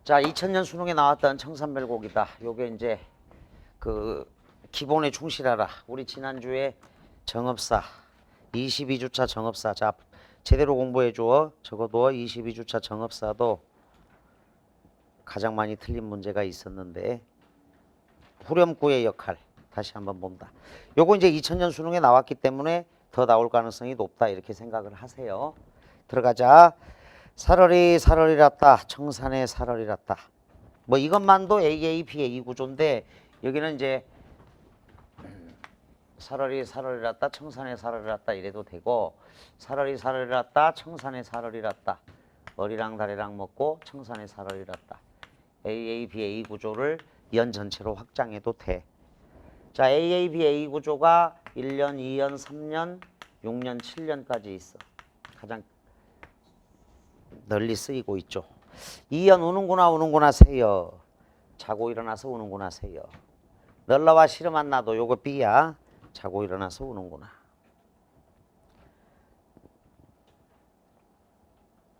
자, 2000년 수능에 나왔던 청산별곡이다. 요게 이제 그 기본에 충실하라. 우리 지난주에 정업사 22주차 정업사. 자, 제대로 공부해 줘. 적어도 22주차 정업사도 가장 많이 틀린 문제가 있었는데 후렴구의 역할 다시 한번 본다. 요거 이제 2000년 수능에 나왔기 때문에 더 나올 가능성이 높다 이렇게 생각을 하세요. 들어가자. 사러리 사러리랐다. 청산의 사러리랐다. 뭐 이것만도 AAPA 구조인데 여기는 이제 사러리 사러리랐다. 청산의 사러리랐다 이래도 되고 사러리 사러리랐다. 청산의 사러리랐다. 머리랑 다리랑 먹고 청산의 사러리랐다. AABA 구조를 연 전체로 확장해도 돼. 자, AABA 구조가 1년, 2년, 3년, 6년, 7년까지 있어. 가장 널리 쓰이고 있죠. 2년 우는구나 세요. 자고 일어나서 우는구나 세요. 널라와 시름 안 나도 요거 B야. 자고 일어나서 우는구나.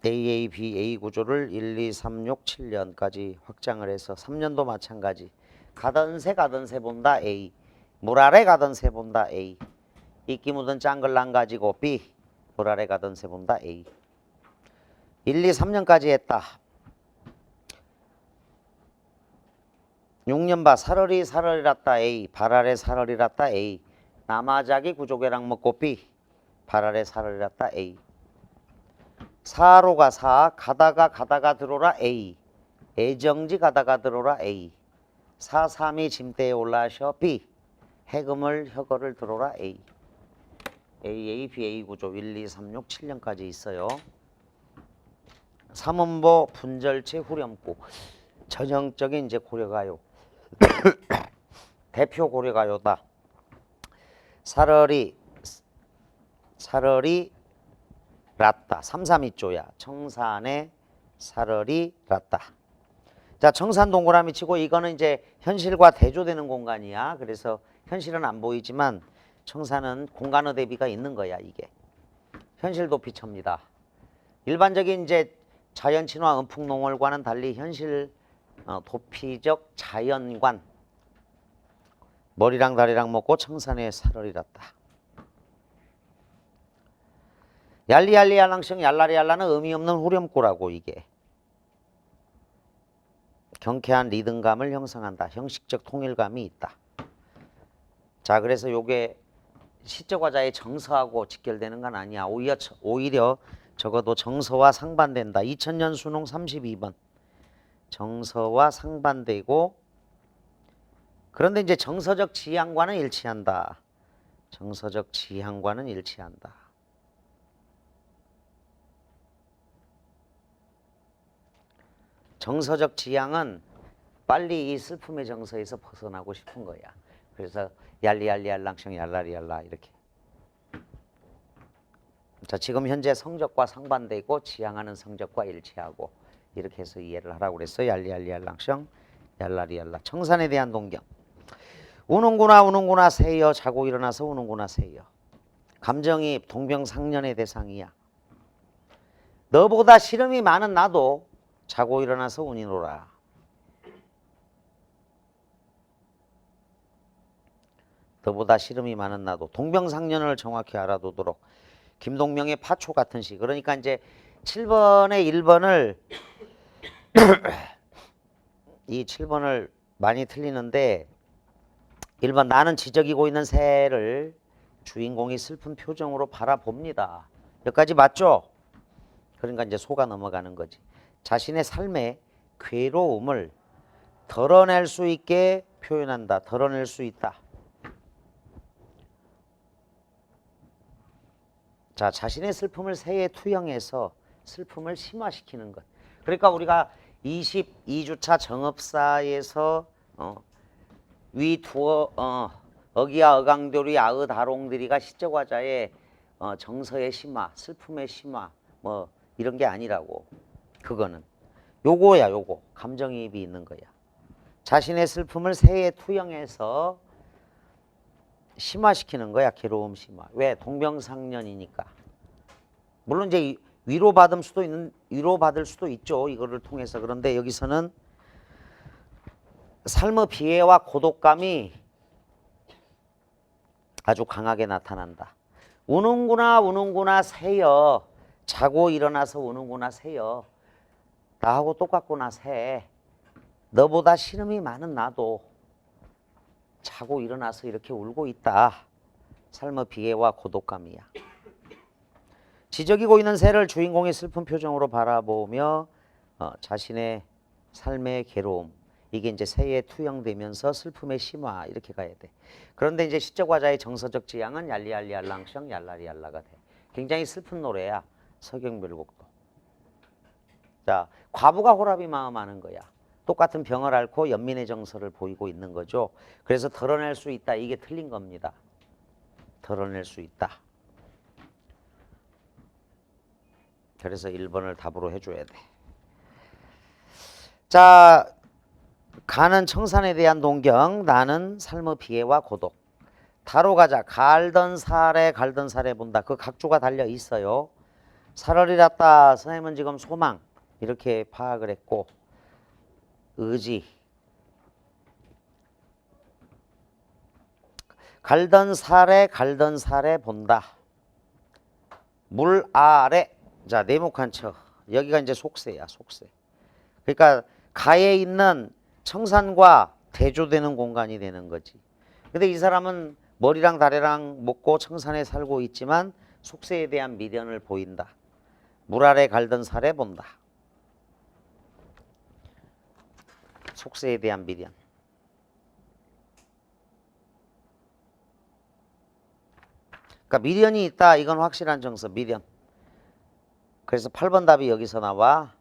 AABA 구조를 1, 2, 3, 6, 7년까지 확장을 해서 3년도 마찬가지. 가던 새 본다 A. 물 아래 가던 새 본다 A. 이끼 묻은 짱글랑 가지고 B. 물 아래 가던 새 본다 A. 1, 2, 3년까지 했다. 6년 봐. 사러리 사러리랐다 A. 발 아래 사러리랐다 A. 남아자기 구조개랑 먹고 B. 발 아래 사러리랐다 A. 4로가 4. 가다가 들어오라 A. 애정지 가다가 들어오라 A. 4, 3이 짐대에 올라셔 B. 해금을 혀거를 들어오라 A. AABA 구조 1, 2, 3, 6, 7년까지 있어요. 삼음보 분절체 후렴구 전형적인 이제 고려가요. 대표 고려가요다. 사러리 랐다. 3, 3, 2조야. 청산의 사러리 랐다. 자, 청산 동그라미 치고 이거는 이제 현실과 대조되는 공간이야. 그래서 현실은 안 보이지만 청산은 공간의 대비가 있는 거야. 이게 현실 도피처입니다. 일반적인 이제 자연친화 음풍농월과는 달리 현실 도피적 자연관. 머리랑 다리랑 먹고 청산의 사러리랐다. 얄리얄리 얄랑성 얄라리 얄라는 의미 없는 후렴구라고. 이게 경쾌한 리듬감을 형성한다. 형식적 통일감이 있다. 자, 그래서 요게 시적화자의 정서하고 직결되는 건 아니야. 오히려 적어도 정서와 상반된다. 2000년 수능 32번. 정서와 상반되고 그런데 이제 정서적 지향과는 일치한다. 정서적 지향과는 일치한다. 정서적 지향은 빨리 이 슬픔의 정서에서 벗어나고 싶은 거야. 그래서 얄리얄리 얄랑성 얄라리 얄라 이렇게. 자, 지금 현재 성적과 상반되고 지향하는 성적과 일치하고 이렇게 해서 이해를 하라고 그랬어요. 얄리얄리 얄랑성 얄라리 얄라. 청산에 대한 동경. 우는구나 세요. 자고 일어나서 우는구나 세요. 감정이입 동병상련의 대상이야. 너보다 시름이 많은 나도 자고 일어나서 우니노라. 너보다 시름이 많은 나도. 동병상련을 정확히 알아두도록. 김동명의 파초 같은 시. 그러니까 이제 7번에 1번을 이 7번을 많이 틀리는데 1번 나는 지저귀고 있는 새를 주인공이 슬픈 표정으로 바라봅니다. 여기까지 맞죠? 그러니까 이제 속아 넘어가는 거지. 자신의 삶의 괴로움을 덜어낼 수 있게 표현한다. 덜어낼 수 있다. 자, 자신의 슬픔을 새에 투영해서 슬픔을 심화시키는 것. 그러니까 우리가 22주차 정업사에서 위 두어 어기야 어강돌이 아의 다롱들이가 시적화자의 정서의 심화, 슬픔의 심화 뭐 이런 게 아니라고. 그거는 요거야. 요거 감정이입이 있는 거야. 자신의 슬픔을 새에 투영해서 심화시키는 거야. 괴로움 심화. 왜? 동병상련이니까. 물론 이제 위로받을 수도 있죠. 이거를 통해서. 그런데 여기서는 삶의 비애와 고독감이 아주 강하게 나타난다. 우는구나 새여. 자고 일어나서 우는구나 새여. 나하고 똑같구나 새. 너보다 신음이 많은 나도 자고 일어나서 이렇게 울고 있다. 삶의 비애와 고독감이야. 지저귀고 있는 새를 주인공이 슬픈 표정으로 바라보며 자신의 삶의 괴로움, 이게 이제 새에 투영되면서 슬픔의 심화 이렇게 가야 돼. 그런데 이제 시적 화자의 정서적 지향은 얄리얄리알랑성 얄라리얄라가 돼. 굉장히 슬픈 노래야. 서경별곡도. 자, 과부가 호랍이 마음하는 거야. 똑같은 병을 앓고 연민의 정서를 보이고 있는 거죠. 그래서 덜어낼 수 있다. 이게 틀린 겁니다. 덜어낼 수 있다. 그래서 1번을 답으로 해줘야 돼. 자, 가는 청산에 대한 동경, 나는 삶의 비애와 고독. 다로 가자. 갈던 살에 본다. 그 각주가 달려 있어요. 살얼이랐다. 선생님은 지금 소망 이렇게 파악을 했고, 의지. 갈던 살에 본다. 물 아래. 자, 네모칸 쳐. 여기가 이제 속세야, 속세. 그러니까 가에 있는 청산과 대조되는 공간이 되는 거지. 근데 이 사람은 머리랑 다리랑 먹고 청산에 살고 있지만 속세에 대한 미련을 보인다. 물 아래 갈던 살에 본다. 속세에 대한 미련. 그러니까 미련이 있다. 이건 확실한 정서, 미련. 그래서 8번 답이 여기서 나와.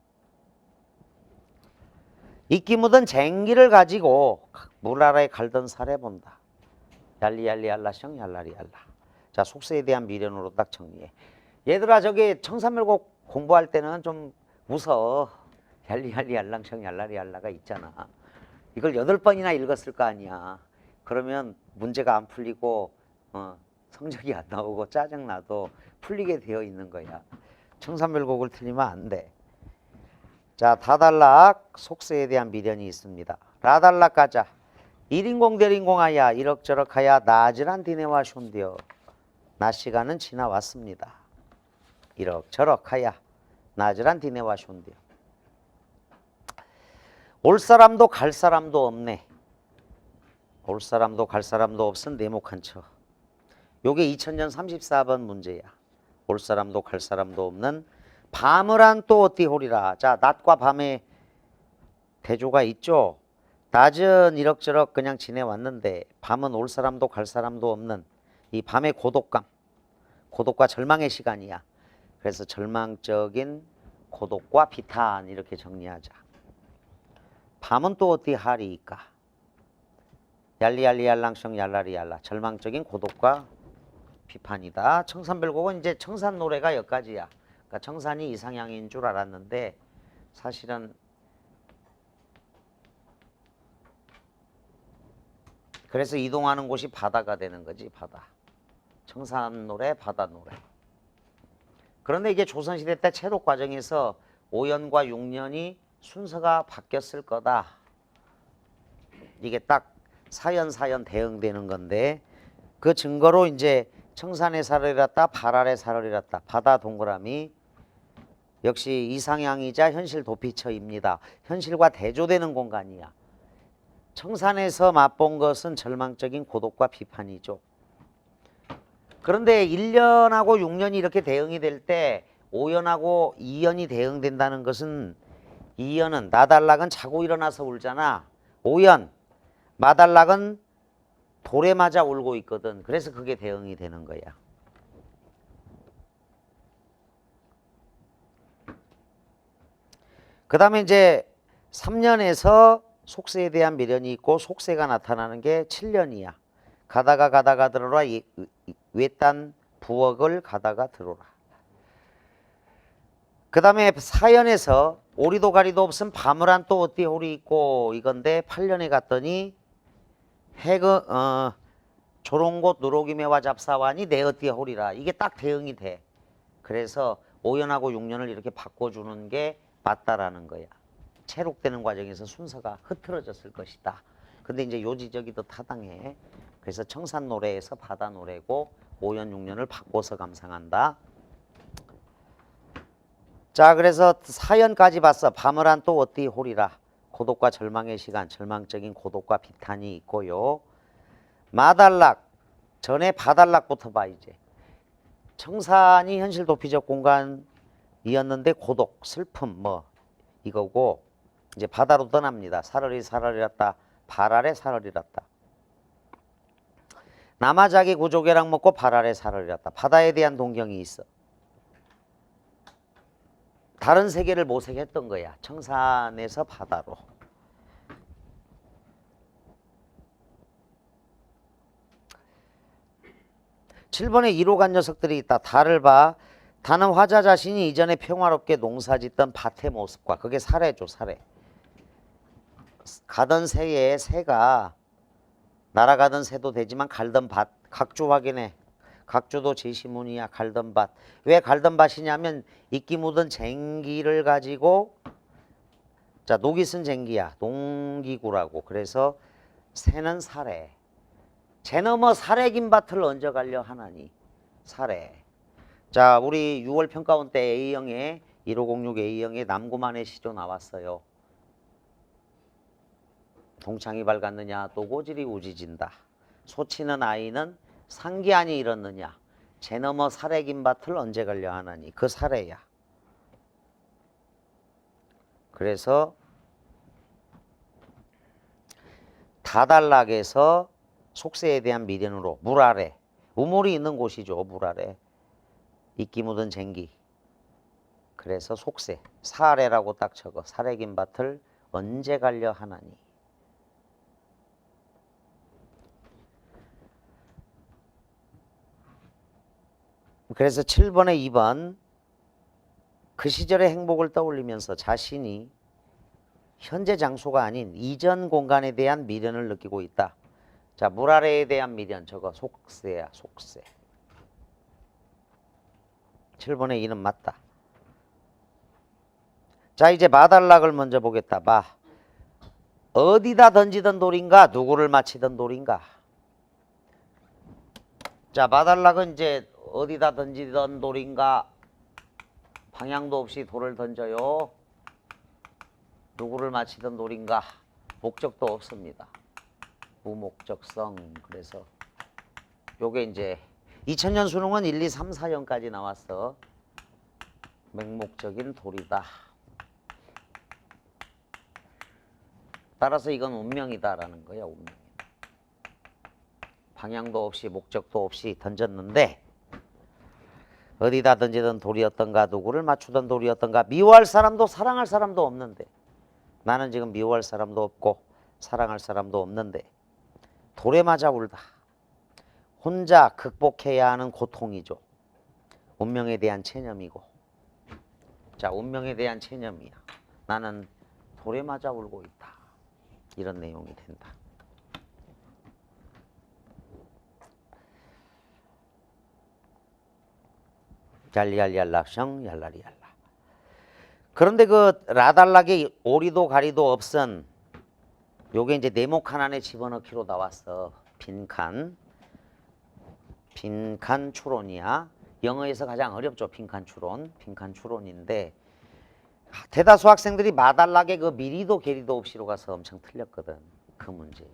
이끼 묻은 쟁기를 가지고 물 아래 갈던 살에 본다. 얄리얄리얄라성 얄라리얄라. 자, 속세에 대한 미련으로 딱 정리해. 얘들아, 저기 청산별곡 공부할 때는 좀 웃어. 얄리얄리얄랑성 얄라리얄라가 있잖아. 이걸 8번이나 읽었을 거 아니야. 그러면 문제가 안 풀리고 성적이 안 나오고 짜증나도 풀리게 되어 있는 거야. 청산별곡을 틀리면 안 돼. 자, 다달락 속세에 대한 미련이 있습니다. 라달락 가자. 1인공 대인공하야 이럭저럭하야 나지란 디네와 숀디어. 낮 시간은 지나왔습니다. 이럭저럭하야 나지란 디네와 숀디어. 올 사람도 갈 사람도 없네. 올 사람도 갈 사람도 없은 네모칸 쳐. 요게 2000년 34번 문제야. 올 사람도 갈 사람도 없는 밤을 안 또 어띠 호리라. 자, 낮과 밤의 대조가 있죠. 낮은 이럭저럭 그냥 지내왔는데 밤은 올 사람도 갈 사람도 없는 이 밤의 고독감, 고독과 절망의 시간이야. 그래서 절망적인 고독과 비탄 이렇게 정리하자. 밤은 또 어띠 하리이까. 얄리얄리얄랑성 얄라리얄라. 절망적인 고독과 비판이다. 청산별곡은 이제 청산 노래가 여기까지야. 그러니까 청산이 이상향인 줄 알았는데 사실은 그래서 이동하는 곳이 바다가 되는 거지. 바다. 청산 노래, 바다 노래. 그런데 이게 조선시대 때 채록 과정에서 5년과 6년이 순서가 바뀌었을 거다. 이게 딱 사연 대응되는 건데 그 증거로 이제 청산의 살얼이랐다, 발아래 살얼이랐다. 바다 동그라미. 역시 이상향이자 현실 도피처입니다. 현실과 대조되는 공간이야. 청산에서 맛본 것은 절망적인 고독과 비판이죠. 그런데 1년하고 6년이 이렇게 대응이 될 때 5년하고 2년이 대응된다는 것은 2년은 나달락은 자고 일어나서 울잖아. 5년 마달락은 돌에 맞아 울고 있거든. 그래서 그게 대응이 되는 거야. 그 다음에 이제 3년에서 속세에 대한 미련이 있고 속세가 나타나는 게 7년이야. 가다가 들어라. 외딴 부엌을 가다가 들어라. 그 다음에 4년에서 오리도 가리도 없음 밤을 안 또 어띠 홀이 있고 이건데 8년에 갔더니 조롱곳 누로기매와 잡사와니 내 어띠 홀이라. 이게 딱 대응이 돼. 그래서 5년하고 6년을 이렇게 바꿔주는 게 맞다라는 거야. 체록되는 과정에서 순서가 흐트러졌을 것이다. 근데 이제 요지적이도 타당해. 그래서 청산 노래에서 바다 노래고 5년 6년을 바꿔서 감상한다. 자, 그래서 사연까지 봤어. 밤을한 또 어디 호리라. 고독과 절망의 시간, 절망적인 고독과 비탄이 있고요. 마달락, 전에 바달락부터 봐 이제. 청산이 현실 도피적 공간이었는데 고독, 슬픔 뭐 이거고 이제 바다로 떠납니다. 사러리 사러리랐다. 발 아래 사러리랐다. 남아자기 구조개랑 먹고 발 아래 사러리랐다. 바다에 대한 동경이 있어. 다른 세계를 모색했던 거야. 청산에서 바다로. (7번에) 이로 간 녀석들이 있다. 달을 봐. 다는 화자 자신이 이전에 평화롭게 농사짓던 밭의 모습과 그게 사례죠. 사례. 가던 새에 새가 날아가던 새도 되지만 갈던 밭. 각주 확인해. 각주도 제시문이야. 갈던 밭. 왜 갈던 밭이냐면 이끼 묻은 쟁기를 가지고 자 녹이 쓴 쟁기야. 농기구라고. 그래서 새는 사례. 제 넘어 사례긴 밭을 얹어가려 하나니. 사례. 자 우리 6월 평가원 때 A형에 1506 A형에 남구만의 시조 나왔어요. 동창이 밝았느냐 또 고질이 우지진다. 소치는 아이는 상기안이 이렇느냐. 제 넘어 사례긴 밭을 언제 가려 하나니. 그 사례야. 그래서 다달락에서 속세에 대한 미련으로 물 아래. 우물이 있는 곳이죠. 물 아래. 이끼 묻은 쟁기. 그래서 속세. 사례라고 딱 적어. 사례긴 밭을 언제 가려 하나니. 그래서 7번에 2번 그 시절의 행복을 떠올리면서 자신이 현재 장소가 아닌 이전 공간에 대한 미련을 느끼고 있다. 자, 물 아래에 대한 미련 저거 속세야. 속세. 7번에 2는 맞다. 자 이제 마달락을 먼저 보겠다. 마. 어디다 던지던 돌인가 누구를 맞히던 돌인가. 자 마달락은 이제 어디다 던지던 돌인가 방향도 없이 돌을 던져요. 누구를 맞히던 돌인가 목적도 없습니다. 무목적성. 그래서 요게 이제 2000년 수능은 1, 2, 3, 4형까지 나왔어. 맹목적인 돌이다. 따라서 이건 운명이다라는 거야. 운명. 방향도 없이 목적도 없이 던졌는데 어디다 던지던 돌이었던가 누구를 맞추던 돌이었던가 미워할 사람도 사랑할 사람도 없는데 나는 지금 미워할 사람도 없고 사랑할 사람도 없는데 돌에 맞아 울다. 혼자 극복해야 하는 고통이죠. 운명에 대한 체념이고. 자, 운명에 대한 체념이야. 나는 돌에 맞아 울고 있다. 이런 내용이 된다. 얄얄얄락성 얄라리얄라. 그런데 그 라달락에 오리도 가리도 없은 요게 이제 네모칸 안에 집어넣기로 나왔어. 빈칸. 빈칸 추론이야. 영어에서 가장 어렵죠. 빈칸 추론. 빈칸 추론인데 대다수 학생들이 마달락에 그 미리도 게리도 없이로 가서 엄청 틀렸거든. 그 문제.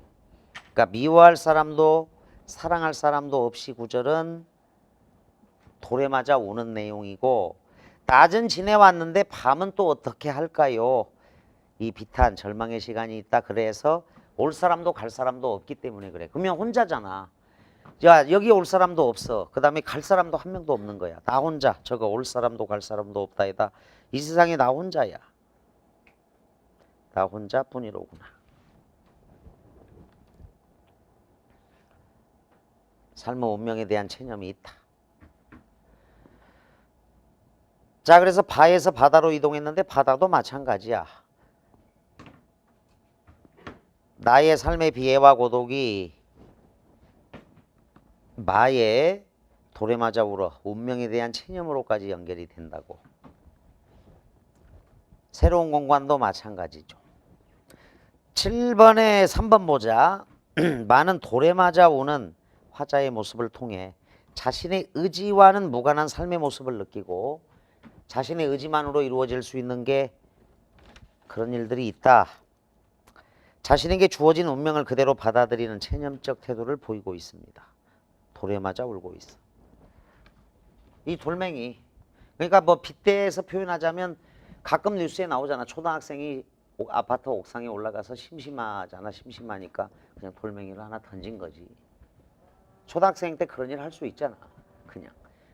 그러니까 미워할 사람도 사랑할 사람도 없이 구절은 돌에 맞아 오는 내용이고 낮은 지내왔는데 밤은 또 어떻게 할까요? 이 비탄 절망의 시간이 있다. 그래서 올 사람도 갈 사람도 없기 때문에 그래. 그러면 혼자잖아. 야 여기 올 사람도 없어. 그 다음에 갈 사람도 한 명도 없는 거야. 나 혼자. 저거 올 사람도 갈 사람도 없다이다. 이 세상에 나 혼자야. 나 혼자뿐이로구나. 삶의 운명에 대한 체념이 있다. 자 그래서 바에서 바다로 이동했는데 바다도 마찬가지야. 나의 삶의 비애와 고독이 마의 돌에 맞아 울어. 운명에 대한 체념으로까지 연결이 된다고. 새로운 공간도 마찬가지죠. 7번에 3번 보자. 많은 돌에 맞아 오는 화자의 모습을 통해 자신의 의지와는 무관한 삶의 모습을 느끼고 자신의 의지만으로 이루어질 수 있는 게 그런 일들이 있다. 자신에게 주어진 운명을 그대로 받아들이는 체념적 태도를 보이고 있습니다. 돌에 맞아 울고 있어. 이 돌멩이. 그러니까 뭐 빗대에서 표현하자면 가끔 뉴스에 나오잖아. 초등학생이 아파트 옥상에 올라가서 심심하잖아. 심심하니까 그냥 돌멩이를 하나 던진 거지. 초등학생 때 그런 일 할 수 있잖아. 그냥.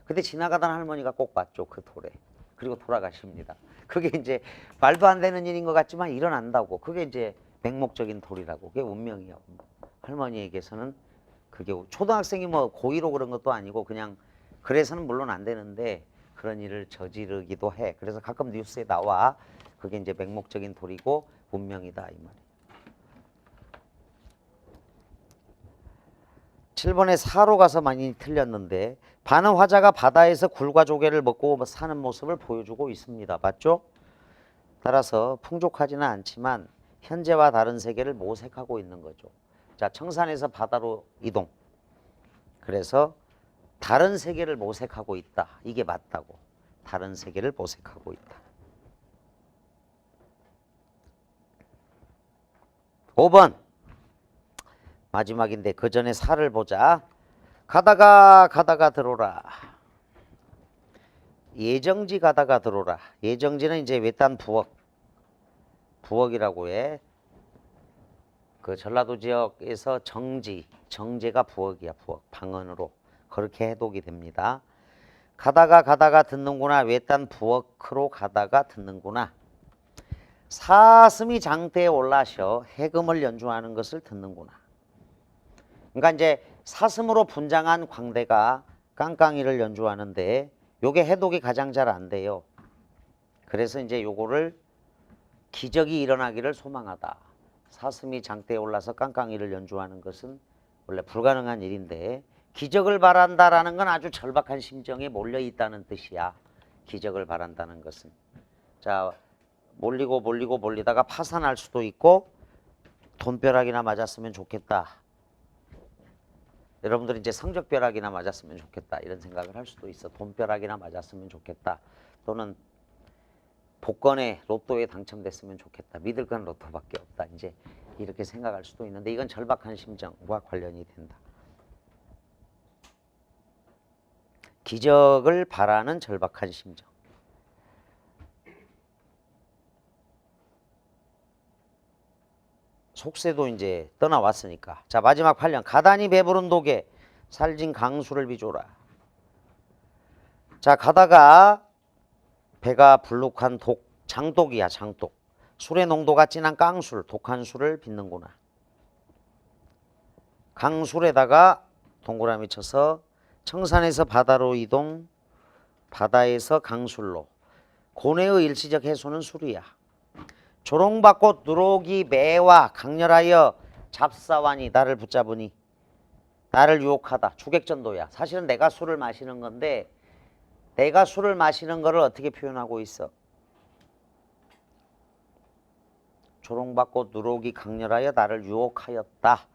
근데 지나가던 할머니가 꼭 봤죠. 그 돌에. 그리고 돌아가십니다. 그게 이제 말도 안 되는 일인 것 같지만 일어난다고. 그게 이제 맹목적인 돌이라고. 그게 운명이야. 할머니에게서는 그게 초등학생이 뭐 고의로 그런 것도 아니고 그냥 그래서는 물론 안 되는데 그런 일을 저지르기도 해. 그래서 가끔 뉴스에 나와. 그게 이제 맹목적인 돌이고 운명이다 이 말이에요. 7번에 4로 가서 많이 틀렸는데 반은 화자가 바다에서 굴과 조개를 먹고 사는 모습을 보여주고 있습니다. 맞죠? 따라서 풍족하지는 않지만 현재와 다른 세계를 모색하고 있는 거죠. 자, 청산에서 바다로 이동. 그래서 다른 세계를 모색하고 있다. 이게 맞다고. 다른 세계를 모색하고 있다. 5번 마지막인데 그 전에 4를 보자. 가다가 들어오라. 예정지 가다가 들어오라. 예정지는 이제 외딴 부엌이라고 해. 그 전라도 지역에서 정제가 부엌이야. 부엌 방언으로 그렇게 해독이 됩니다. 가다가 듣는구나. 외딴 부엌으로 가다가 듣는구나. 사슴이 장대에 올라셔 해금을 연주하는 것을 듣는구나. 그러니까 이제 사슴으로 분장한 광대가 깡깡이를 연주하는데 요게 해독이 가장 잘 안 돼요. 그래서 이제 요거를 기적이 일어나기를 소망하다. 사슴이 장대에 올라서 깡깡이를 연주하는 것은 원래 불가능한 일인데 기적을 바란다라는 건 아주 절박한 심정에 몰려 있다는 뜻이야. 기적을 바란다는 것은. 자, 몰리다가 파산할 수도 있고 돈벼락이나 맞았으면 좋겠다. 여러분들이 이제 성적벼락이나 맞았으면 좋겠다 이런 생각을 할 수도 있어. 돈벼락이나 맞았으면 좋겠다. 또는 복권에 로또에 당첨됐으면 좋겠다. 믿을 건 로또밖에 없다. 이제 이렇게 생각할 수도 있는데 이건 절박한 심정과 관련이 된다. 기적을 바라는 절박한 심정. 속세도 이제 떠나왔으니까. 자, 마지막 8년. 가다니 배부른 독에 살진 강수를 비조라. 자, 가다가 배가 불룩한 장독이야. 장독. 술의 농도가 진한 깡술, 독한 술을 빚는구나. 강술에다가 동그라미 쳐서 청산에서 바다로 이동, 바다에서 강술로. 고뇌의 일시적 해소는 술이야. 조롱받고 누룩이 매와 강렬하여 잡사와니 나를 붙잡으니 나를 유혹하다. 주객전도야. 사실은 내가 술을 마시는 건데 내가 술을 마시는 거를 어떻게 표현하고 있어? 조롱받고 누룩이 강렬하여 나를 유혹하였다.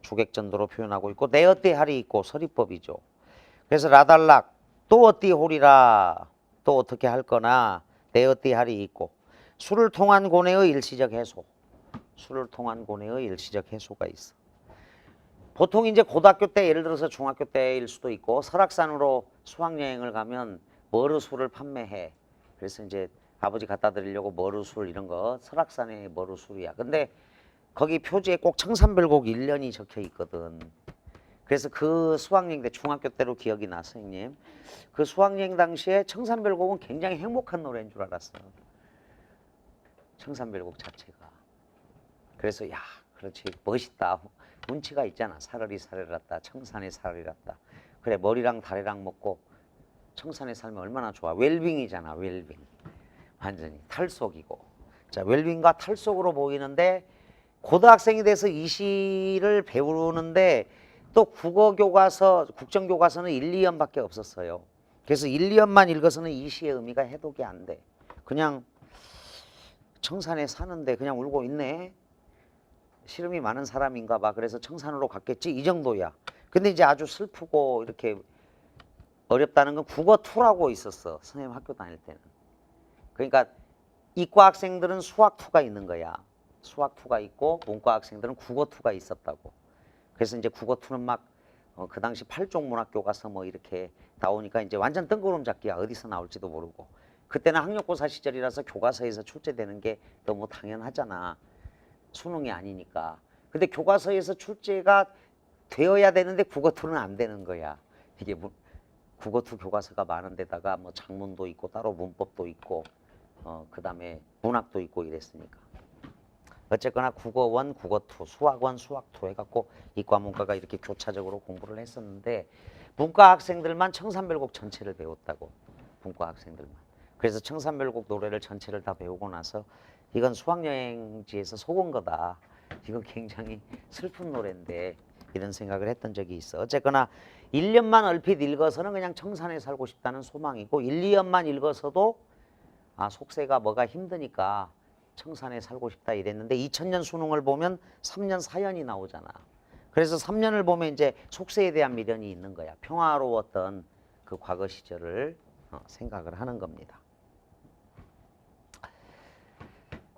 주객전도로 표현하고 있고 내 어때하리 있고 서리법이죠. 그래서 라달락 또 어띠호리라 또 어떻게 할 거나 내 어때하리 있고 술을 통한 고뇌의 일시적 해소. 술을 통한 고뇌의 일시적 해소가 있어. 보통 이제 고등학교 때 예를 들어서 중학교 때일 수도 있고 설악산으로 수학여행을 가면 머루술을 판매해. 그래서 이제 아버지 갖다 드리려고 머루술 이런 거 설악산의 머루술이야. 근데 거기 표지에 꼭 청산별곡 1년이 적혀 있거든. 그래서 그 수학여행 때 중학교 때로 기억이 나 선생님. 그 수학여행 당시에 청산별곡은 굉장히 행복한 노래인 줄 알았어. 청산별곡 자체가. 그래서 야 그렇지 멋있다. 운치가 있잖아. 사러리 사려랐다. 청산에 사려랐다. 그래 머리랑 다리랑 먹고 청산에 살면 얼마나 좋아. 웰빙이잖아. 웰빙. 완전히 탈속이고. 자 웰빙과 탈속으로 보이는데 고등학생이 돼서 이 시를 배우는데 또 국어교과서, 국정교과서는 1, 2연밖에 없었어요. 그래서 1, 2연만 읽어서는 이 시의 의미가 해독이 안 돼. 그냥 청산에 사는데 그냥 울고 있네. 시름이 많은 사람인가 봐. 그래서 청산으로 갔겠지. 이 정도야. 근데 이제 아주 슬프고 이렇게 어렵다는 건 국어2라고 있었어. 선생님 학교 다닐 때는. 그러니까 이과 학생들은 수학2가 있는 거야. 수학2가 있고 문과 학생들은 국어2가 있었다고. 그래서 이제 국어2는 막 그 당시 8종 문학교과서 뭐 이렇게 나오니까 이제 완전 뜬구름 잡기야. 어디서 나올지도 모르고. 그때는 학력고사 시절이라서 교과서에서 출제되는 게 너무 당연하잖아. 수능이 아니니까. 근데 교과서에서 출제가 되어야 되는데 국어2는 안 되는 거야. 이게 국어2 교과서가 많은 데다가 뭐 작문도 있고 따로 문법도 있고 그다음에 문학도 있고 이랬으니까. 어쨌거나 국어1, 국어2, 수학1, 수학2 해갖고 이과 문과가 이렇게 교차적으로 공부를 했었는데 문과 학생들만 청산별곡 전체를 배웠다고. 문과 학생들만. 그래서 청산별곡 노래를 전체를 다 배우고 나서 이건 수학여행지에서 속은 거다. 이건 굉장히 슬픈 노래인데 이런 생각을 했던 적이 있어. 어쨌거나 1년만 얼핏 읽어서는 그냥 청산에 살고 싶다는 소망이고 1, 2년만 읽어서도 속세가 뭐가 힘드니까 청산에 살고 싶다 이랬는데 2000년 수능을 보면 3년 4연이 나오잖아. 그래서 3년을 보면 이제 속세에 대한 미련이 있는 거야. 평화로웠던 그 과거 시절을 생각을 하는 겁니다.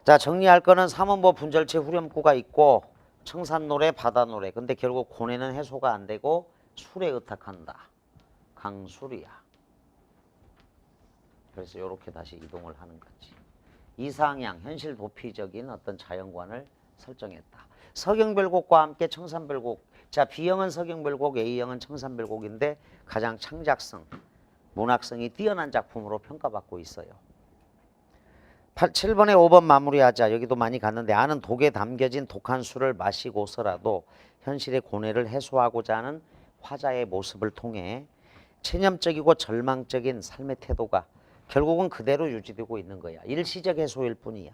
자, 정리할 거는 삼원보 분절체 후렴구가 있고 청산노래 바다노래. 근데 결국 고뇌는 해소가 안 되고 술에 의탁한다. 강술이야. 그래서 이렇게 다시 이동을 하는 거지. 이상향, 현실 도피적인 어떤 자연관을 설정했다. 서경별곡과 함께 청산별곡. 자, B형은 서경별곡, A형은 청산별곡인데 가장 창작성, 문학성이 뛰어난 작품으로 평가받고 있어요. 7번에 5번 마무리하자. 여기도 많이 갔는데 아는 독에 담겨진 독한 술을 마시고서라도 현실의 고뇌를 해소하고자 하는 화자의 모습을 통해 체념적이고 절망적인 삶의 태도가 결국은 그대로 유지되고 있는 거야. 일시적 해소일 뿐이야.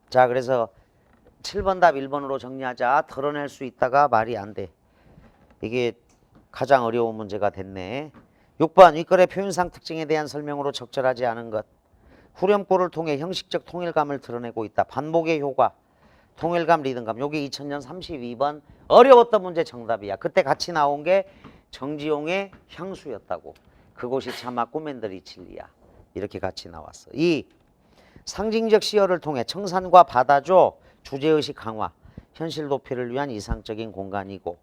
자, 그래서 7번 답 1번으로 정리하자. 덜어낼 수 있다가 말이 안 돼. 이게 가장 어려운 문제가 됐네. 6번 윗글의 표현상 특징에 대한 설명으로 적절하지 않은 것. 후렴구를 통해 형식적 통일감을 드러내고 있다. 반복의 효과, 통일감, 리듬감. 요게 2000년 32번 어려웠던 문제 정답이야. 그때 같이 나온 게 정지용의 향수였다고. 그곳이 차마 꿈엔들이 진리야. 이렇게 같이 나왔어. 2. 상징적 시어를 통해 청산과 바다죠. 주제의식 강화, 현실 도피를 위한 이상적인 공간이고.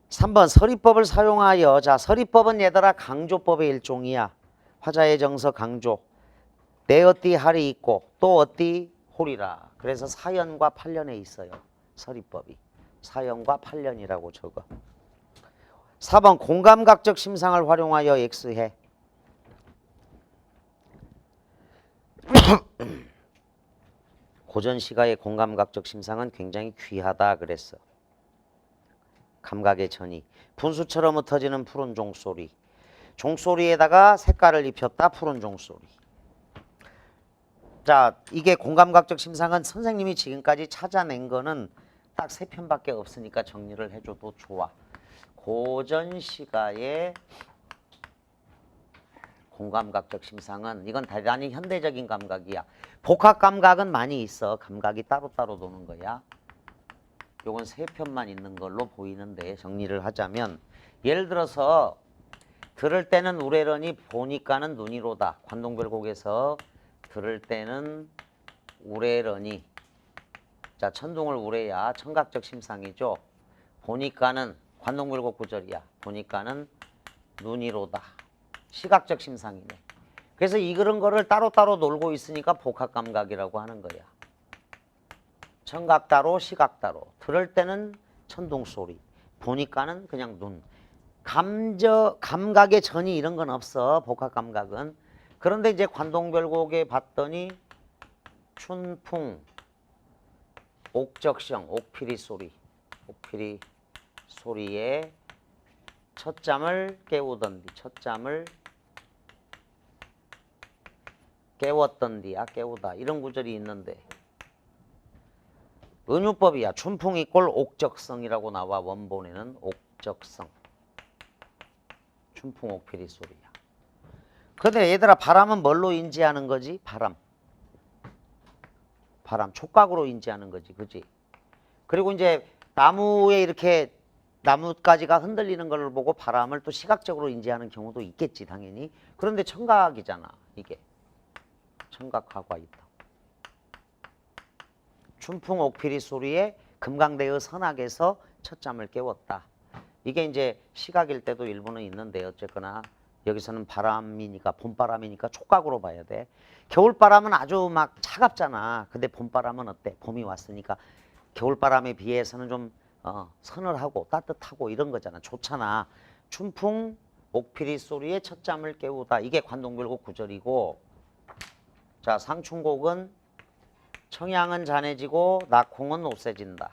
3번 서리법을 사용하여. 자, 서리법은 얘들아 강조법의 일종이야. 화자의 정서 강조. 내 어띠 할이 있고 또 어띠 홀이라. 그래서 4연과 8연에 있어요. 서리법이. 4연과 8연이라고 적어. 4번 공감각적 심상을 활용하여 X해. 고전 시가의 공감각적 심상은 굉장히 귀하다 그랬어. 감각의 전이. 분수처럼 흩어지는 푸른 종소리. 종소리에다가 색깔을 입혔다. 푸른 종소리. 자, 이게 공감각적 심상은 선생님이 지금까지 찾아낸 거는 딱 3편밖에 없으니까 정리를 해줘도 좋아. 고전 시가의 공감각적 심상은 이건 대단히 현대적인 감각이야. 복합 감각은 많이 있어. 감각이 따로따로 도는 거야. 요건 3편만 있는 걸로 보이는데 정리를 하자면 예를 들어서 들을 때는 우레러니 보니까는 눈이로다. 관동별곡에서 들을 때는 우레러니. 자, 천둥을 우레야 청각적 심상이죠. 보니까는 관동별곡 구절이야. 보니까는 눈이로다. 시각적 심상이네. 그래서 그런 거를 따로따로 놀고 있으니까 복합감각이라고 하는 거야. 청각 따로 시각 따로. 들을 때는 천둥소리. 보니까는 그냥 눈. 감각의 전이 이런 건 없어. 복합감각은. 그런데 이제 관동별곡에 봤더니 춘풍, 옥적성, 옥피리 소리. 옥피리 소리에 첫잠을 깨우던디. 첫잠을 깨웠던디야. 깨우다. 이런 구절이 있는데 은유법이야. 춘풍 이꼴 옥적성이라고 나와. 원본에는 옥적성. 춘풍 옥필이 소리야. 근데 얘들아 바람은 뭘로 인지하는 거지? 바람. 바람. 촉각으로 인지하는 거지. 그지? 그리고 이제 나무에 이렇게 나뭇가지가 흔들리는 걸 보고 바람을 또 시각적으로 인지하는 경우도 있겠지 당연히. 그런데 청각이잖아 이게. 청각화가 있다. 춘풍 옥필이 소리에 금강대의 선악에서 첫잠을 깨웠다. 이게 이제 시각일 때도 일부는 있는데 어쨌거나 여기서는 바람이니까 봄바람이니까 촉각으로 봐야 돼. 겨울바람은 아주 막 차갑잖아. 근데 봄바람은 어때? 봄이 왔으니까 겨울바람에 비해서는 좀 서늘하고 따뜻하고 이런 거잖아. 좋잖아. 춘풍 옥필이 소리에 첫잠을 깨우다. 이게 관동별곡 구절이고, 자 상춘곡은 청양은 잔해지고 낙홍은 오세진다.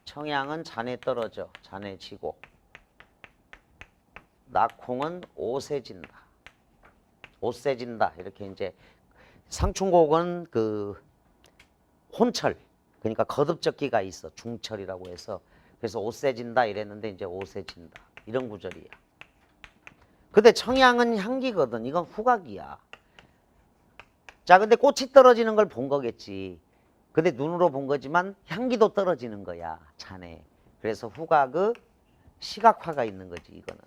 청양은 잔해 떨어져 잔해지고 낙홍은 오세진다. 오세진다. 이렇게 이제 상춘곡은 그 혼철, 그러니까 거듭적기가 있어. 중철이라고 해서. 그래서 오세진다 이랬는데 이제 오세진다. 이런 구절이야. 근데 청양은 향기거든. 이건 후각이야. 자, 근데 꽃이 떨어지는 걸 본 거겠지. 근데 눈으로 본 거지만 향기도 떨어지는 거야. 잔에. 그래서 후각의 시각화가 있는 거지. 이거는.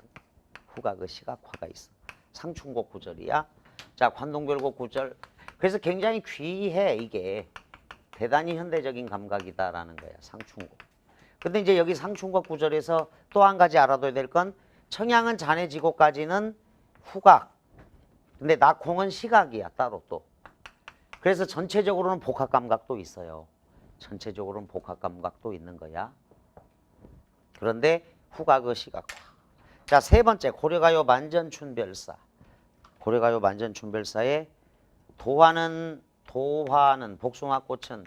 후각의 시각화가 있어. 상춘곡 구절이야. 자, 관동별곡 구절. 그래서 굉장히 귀해 이게. 대단히 현대적인 감각이다라는 거야. 상춘곡. 근데 이제 여기 상춘곡 구절에서 또 한 가지 알아둬야 될 건 청양은 잔해지고까지는 후각. 근데 낙홍은 시각이야. 따로 또. 그래서 전체적으로는 복합감각도 있어요. 전체적으로는 복합감각도 있는 거야. 그런데 후각의 시각화. 자, 세 번째 고려가요 만전춘별사. 고려가요 만전춘별사에 도화는 복숭아꽃은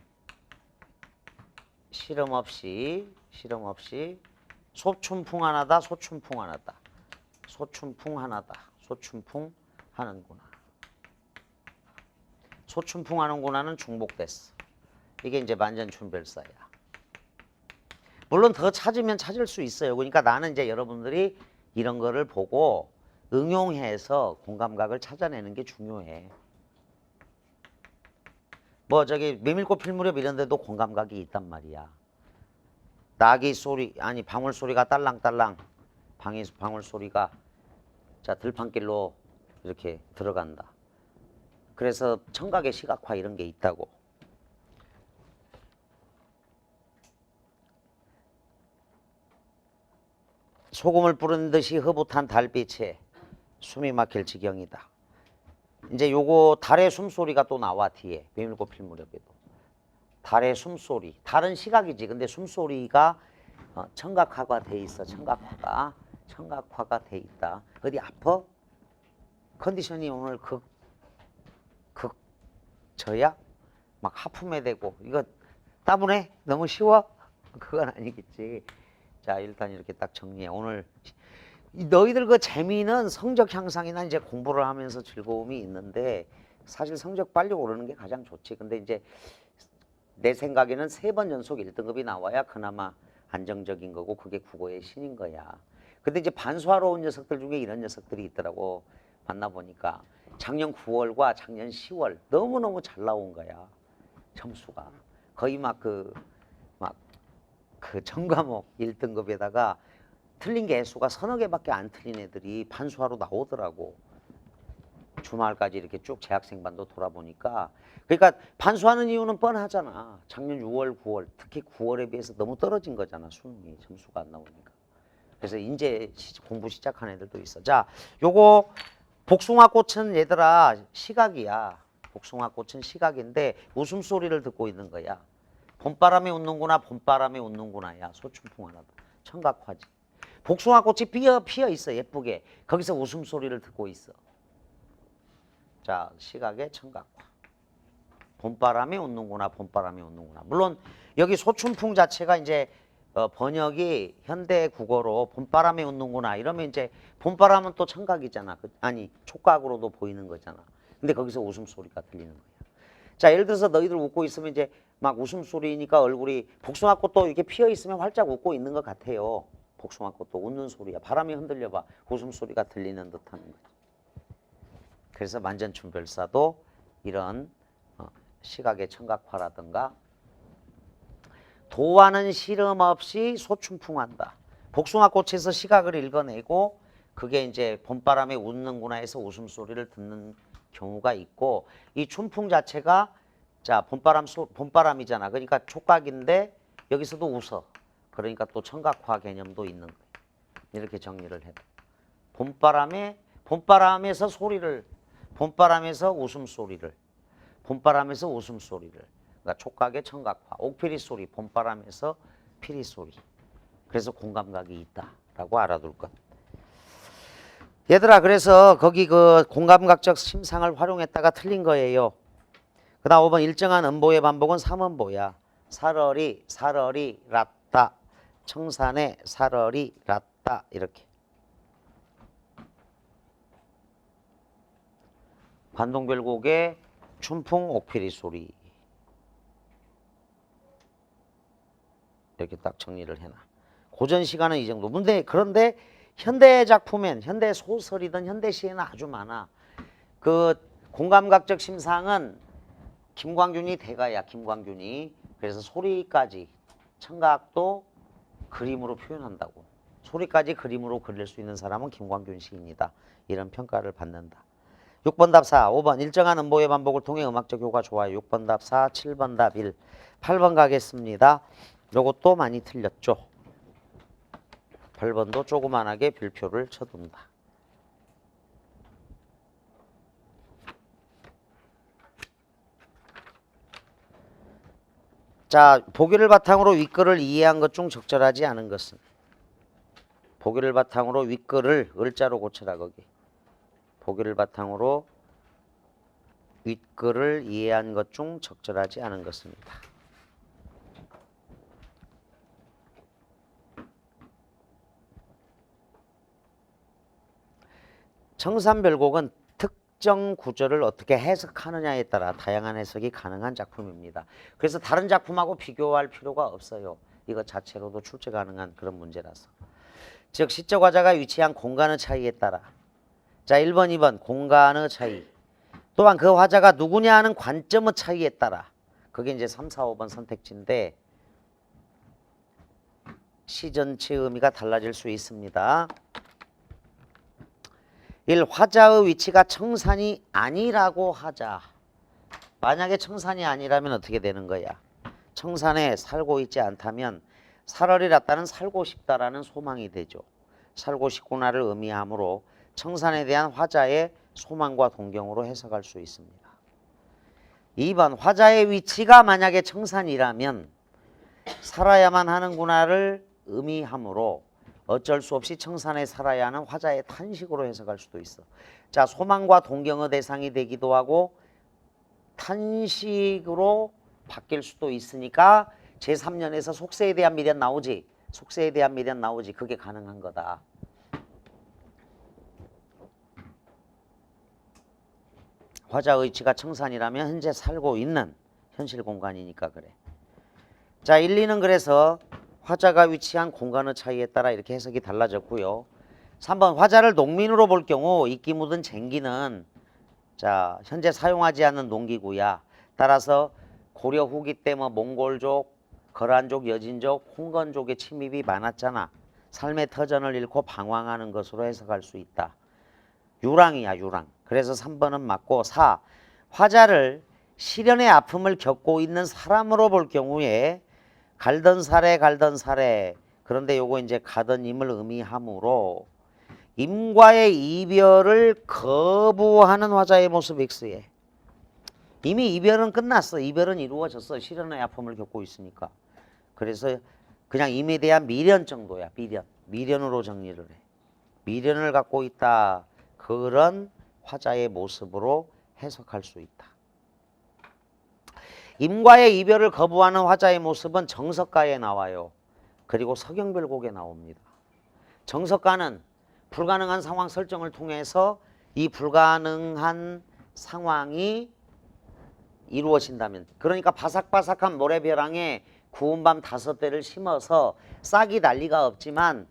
시름 없이 소춘풍 하나다. 소춘풍 하나다. 소춘풍 하나다. 소춘풍 하는구나. 소춘풍 하는구나는 중복됐어. 이게 이제 만전춘별사야. 물론 더 찾으면 찾을 수 있어요. 그러니까 나는 이제 여러분들이 이런 거를 보고 응용해서 공감각을 찾아내는 게 중요해. 뭐 저기 메밀꽃 필 무렵 이런 데도 공감각이 있단 말이야. 낙이 소리, 아니 방울 소리가 딸랑딸랑, 방울 소리가 자 들판길로 이렇게 들어간다. 그래서 청각의 시각화 이런 게 있다고. 소금을 뿌린 듯이 흐뭇한 달빛에 숨이 막힐 지경이다. 이제 요거 달의 숨소리가 또 나와 뒤에. 메밀꽃 필 무렵에도. 달의 숨소리. 달은 시각이지. 근데 숨소리가 청각화가 돼 있어. 청각화가 돼 있다. 어디 아파? 컨디션이 오늘 저야? 막 하품해 대고. 이거 따분해? 너무 쉬워? 그건 아니겠지. 자, 일단 이렇게 딱 정리해. 오늘 너희들 그 재미는 성적 향상이나 이제 공부를 하면서 즐거움이 있는데 사실 성적 빨리 오르는 게 가장 좋지. 근데 이제 내 생각에는 3번 연속 1등급이 나와야 그나마 안정적인 거고 그게 국어의 신인 거야. 근데 이제 반수하러 온 녀석들 중에 이런 녀석들이 있더라고. 만나보니까 작년 9월과 작년 10월 너무너무 잘 나온 거야. 점수가. 거의 막 그 전과목 1등급에다가 틀린 개 수가 서너 개밖에 안 틀린 애들이 반수하러 나오더라고. 주말까지 이렇게 쭉 재학생반도 돌아보니까. 그러니까 반수하는 이유는 뻔하잖아. 작년 6월, 9월, 특히 9월에 비해서 너무 떨어진 거잖아. 수능이 점수가 안 나오니까. 그래서 이제 공부 시작한 애들도 있어. 자, 요거 복숭아꽃은 얘들아 시각이야. 복숭아꽃은 시각인데 웃음소리를 듣고 있는 거야. 봄바람에 웃는구나, 봄바람에 웃는구나야. 소춘풍 하나다. 청각화지. 복숭아꽃이 피어 있어. 예쁘게. 거기서 웃음소리를 듣고 있어. 자, 시각의 청각화. 봄바람에 웃는구나, 봄바람에 웃는구나. 물론 여기 소춘풍 자체가 이제 번역이 현대 국어로 봄바람에 웃는구나 이러면 이제 봄바람은 또 청각이잖아. 아니 촉각으로도 보이는 거잖아. 근데 거기서 웃음소리가 들리는 거야. 자, 예를 들어서 너희들 웃고 있으면 이제 막 웃음소리니까 얼굴이 복숭아꽃도 이렇게 피어 있으면 활짝 웃고 있는 것 같아요. 복숭아꽃도 웃는 소리야. 바람이 흔들려봐. 웃음소리가 들리는 듯한 거지. 그래서 만전춘별사도 이런 시각의 청각화라든가 도와는 실험 없이 소춘풍한다. 복숭아꽃에서 시각을 읽어내고 그게 이제 봄바람에 웃는구나 해서 웃음소리를 듣는 경우가 있고 이 춘풍 자체가 자 봄바람이잖아. 그러니까 촉각인데 여기서도 웃어. 그러니까 또 청각화 개념도 있는 거예요. 이렇게 정리를 해요. 봄바람에서 소리를 봄바람에서 웃음소리를 봄바람에서 웃음소리를 그러니까 촉각의 청각화 옥피리 소리 봄바람에서 피리 소리 그래서 공감각이 있다라고 알아둘 것. 얘들아 그래서 거기 그 공감각적 심상을 활용했다가 틀린 거예요. 그 다음 5번 일정한 음보의 반복은 3음보야. 사러리 랐다 청산에 사러리 랐다 이렇게 관동별곡의 춘풍 옥피리 소리 이렇게 딱 정리를 해놔. 고전 시간은 이 정도. 그런데 현대 작품엔 현대 소설이든 현대 시에는 아주 많아. 그 공감각적 심상은 김광균이 대가야. 김광균이. 그래서 소리까지 청각도 그림으로 표현한다고. 소리까지 그림으로 그릴 수 있는 사람은 김광균 시인이다. 이런 평가를 받는다. 6번 답 4, 5번 일정한 음보의 반복을 통해 음악적 효과 좋아요. 6번 답 4, 7번 답 1, 8번 가겠습니다. 요것도 많이 틀렸죠. 8번도 조그만하게 별표를 쳐둔다. 자, 보기를 바탕으로 윗글을 이해한 것 중 적절하지 않은 것은 보기를 바탕으로 윗글을 을자로 고쳐라 거기. 보기를 바탕으로 윗글을 이해한 것 중 적절하지 않은 것입니다. 청산별곡은 특정 구절을 어떻게 해석하느냐에 따라 다양한 해석이 가능한 작품입니다. 그래서 다른 작품하고 비교할 필요가 없어요. 이거 자체로도 출제 가능한 그런 문제라서. 즉 시적 화자가 위치한 공간의 차이에 따라 자 1번 2번 공간의 차이 또한 그 화자가 누구냐 하는 관점의 차이에 따라 그게 이제 3, 4, 5번 선택지인데 시 전체의 의미가 달라질 수 있습니다. 1. 화자의 위치가 청산이 아니라고 하자. 만약에 청산이 아니라면 어떻게 되는 거야? 청산에 살고 있지 않다면 살얼이 났다는 살고 싶다라는 소망이 되죠. 살고 싶구나를 의미하므로 청산에 대한 화자의 소망과 동경으로 해석할 수 있습니다. 2번 화자의 위치가 만약에 청산이라면 살아야만 하는구나를 의미하므로 어쩔 수 없이 청산에 살아야 하는 화자의 탄식으로 해석할 수도 있어. 자, 소망과 동경의 대상이 되기도 하고 탄식으로 바뀔 수도 있으니까 제3년에서 속세에 대한 미련 나오지. 속세에 대한 미련 나오지. 그게 가능한 거다. 화자의 위치가 청산이라면 현재 살고 있는 현실 공간이니까 그래. 자, 1, 2는 그래서 화자가 위치한 공간의 차이에 따라 이렇게 해석이 달라졌고요. 3번 화자를 농민으로 볼 경우 이끼 묻은 쟁기는 자 현재 사용하지 않는 농기구야. 따라서 고려 후기 때 뭐 몽골족, 거란족, 여진족, 홍건족의 침입이 많았잖아. 삶의 터전을 잃고 방황하는 것으로 해석할 수 있다. 유랑이야 유랑. 그래서 3번은 맞고 4. 화자를 시련의 아픔을 겪고 있는 사람으로 볼 경우에 갈던 사례 그런데 요거 이제 가던 임을 의미하므로 임과의 이별을 거부하는 화자의 모습 X에 이미 이별은 끝났어. 이별은 이루어졌어. 시련의 아픔을 겪고 있으니까. 그래서 그냥 임에 대한 미련 정도야. 미련으로 정리를 해. 미련을 갖고 있다. 그런 화자의 모습으로 해석할 수 있다. 임과의 이별을 거부하는 화자의 모습은 정석가에 나와요. 그리고 서경별곡에 나옵니다. 정석가는 불가능한 상황 설정을 통해서 이 불가능한 상황이 이루어진다면, 그러니까 바삭바삭한 모래벼랑에 구운 밤 5대를 심어서 싹이 날 리가 없지만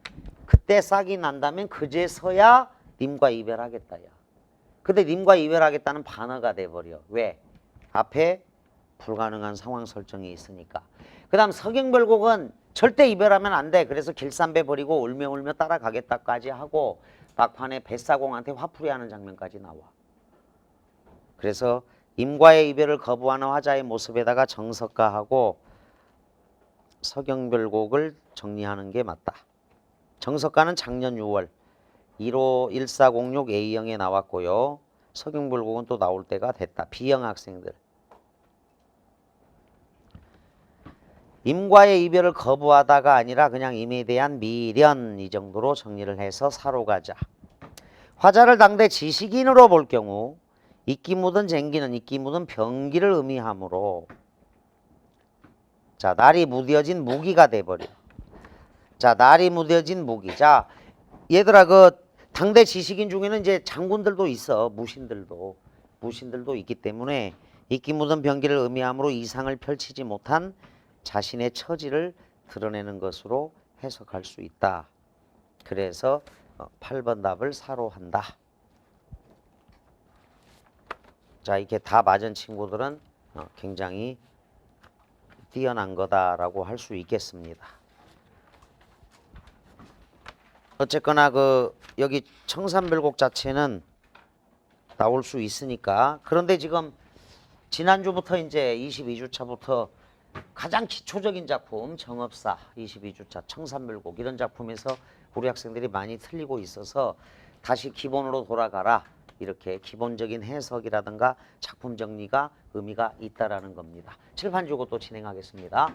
그때 싹이 난다면 그제서야 님과 이별하겠다. 야. 근데 님과 이별하겠다는 반어가 돼버려. 왜? 앞에 불가능한 상황 설정이 있으니까. 그 다음 서경별곡은 절대 이별하면 안 돼. 그래서 길쌈배 버리고 울며 울며 따라가겠다까지 하고 막판에 뱃사공한테 화풀이하는 장면까지 나와. 그래서 임과의 이별을 거부하는 화자의 모습에다가 정석가하고 서경별곡을 정리하는 게 맞다. 정석가는 작년 6월 1호 1406 A형에 나왔고요. 서경별곡은 또 나올 때가 됐다. B형 학생들. 임과의 이별을 거부하다가 아니라 그냥 임에 대한 미련, 이 정도로 정리를 해서 사로 가자. 화자를 당대 지식인으로 볼 경우 이끼 묻은 쟁기는 이끼 묻은 병기를 의미하므로, 자, 날이 무뎌진 무기가 돼버려. 자, 날이 무뎌진 무기. 자, 얘들아, 그 당대 지식인 중에는 이제 장군들도 있어. 무신들도 있기 때문에 이끼 묻은 병기를 의미하므로 이상을 펼치지 못한 자신의 처지를 드러내는 것으로 해석할 수 있다. 그래서 8번 답을 사로 한다. 자, 이렇게 다 맞은 친구들은 굉장히 뛰어난 거다라고 할 수 있겠습니다. 어쨌거나 그 여기 청산별곡 자체는 나올 수 있으니까. 그런데 지금 지난주부터 이제 22주차부터 가장 기초적인 작품 정업사 22주차 청산별곡 이런 작품에서 우리 학생들이 많이 틀리고 있어서 다시 기본으로 돌아가라. 이렇게 기본적인 해석이라든가 작품 정리가 의미가 있다라는 겁니다. 칠판 주고 또 진행하겠습니다.